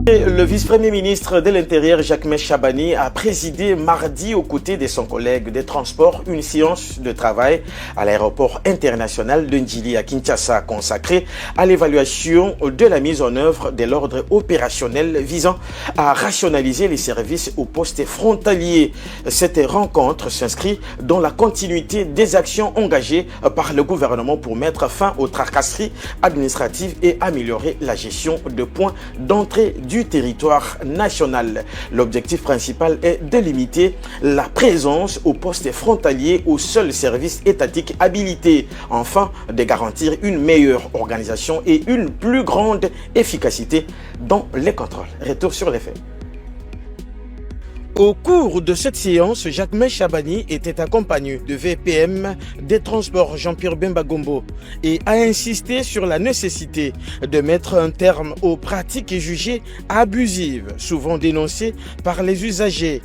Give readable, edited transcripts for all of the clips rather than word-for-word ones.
Le vice-premier ministre de l'Intérieur, Jacques Chabani, a présidé mardi aux côtés de son collègue des Transports une séance de travail à l'aéroport international de Ndjili à Kinshasa consacrée à l'évaluation de la mise en œuvre de l'ordre opérationnel visant à rationaliser les services aux postes frontaliers. Cette rencontre s'inscrit dans la continuité des actions engagées par le gouvernement pour mettre fin aux tracasseries administratives et améliorer la gestion de points d'entrée du territoire national. L'objectif principal est de limiter la présence aux postes frontaliers aux seuls services étatiques habilités, enfin de garantir une meilleure organisation et une plus grande efficacité dans les contrôles. Retour sur les faits. Au cours de cette séance, Jacques Chabani était accompagné de VPM des Transports Jean-Pierre Bemba Gombo et a insisté sur la nécessité de mettre un terme aux pratiques jugées abusives, souvent dénoncées par les usagers.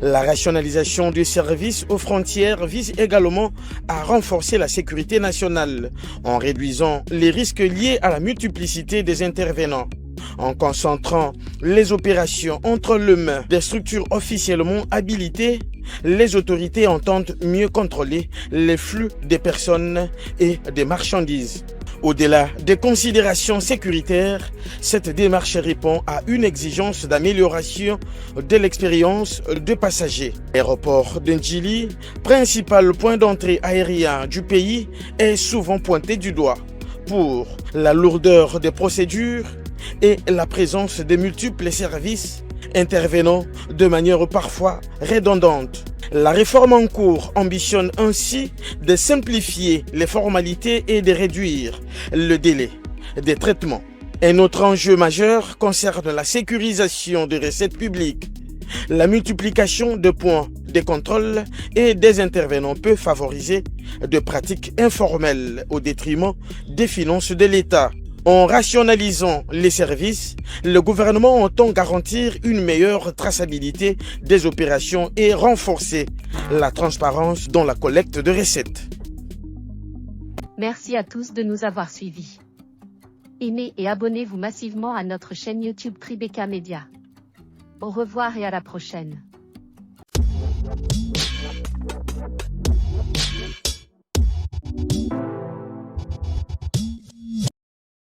La rationalisation du service aux frontières vise également à renforcer la sécurité nationale en réduisant les risques liés à la multiplicité des intervenants. En concentrant les opérations entre les mains des structures officiellement habilitées, les autorités entendent mieux contrôler les flux des personnes et des marchandises. Au-delà des considérations sécuritaires, cette démarche répond à une exigence d'amélioration de l'expérience des passagers. L'aéroport de Ndjili, principal point d'entrée aérien du pays, est souvent pointé du doigt pour la lourdeur des procédures et la présence de multiples services intervenant de manière parfois redondante. La réforme en cours ambitionne ainsi de simplifier les formalités et de réduire le délai des traitements. Un autre enjeu majeur concerne la sécurisation des recettes publiques. La multiplication de points de contrôle et des intervenants peut favoriser des pratiques informelles au détriment des finances de l'État. En rationalisant les services, le gouvernement entend garantir une meilleure traçabilité des opérations et renforcer la transparence dans la collecte de recettes. Merci à tous de nous avoir suivis. Aimez et abonnez-vous massivement à notre chaîne YouTube Tribeca Media. Au revoir et à la prochaine.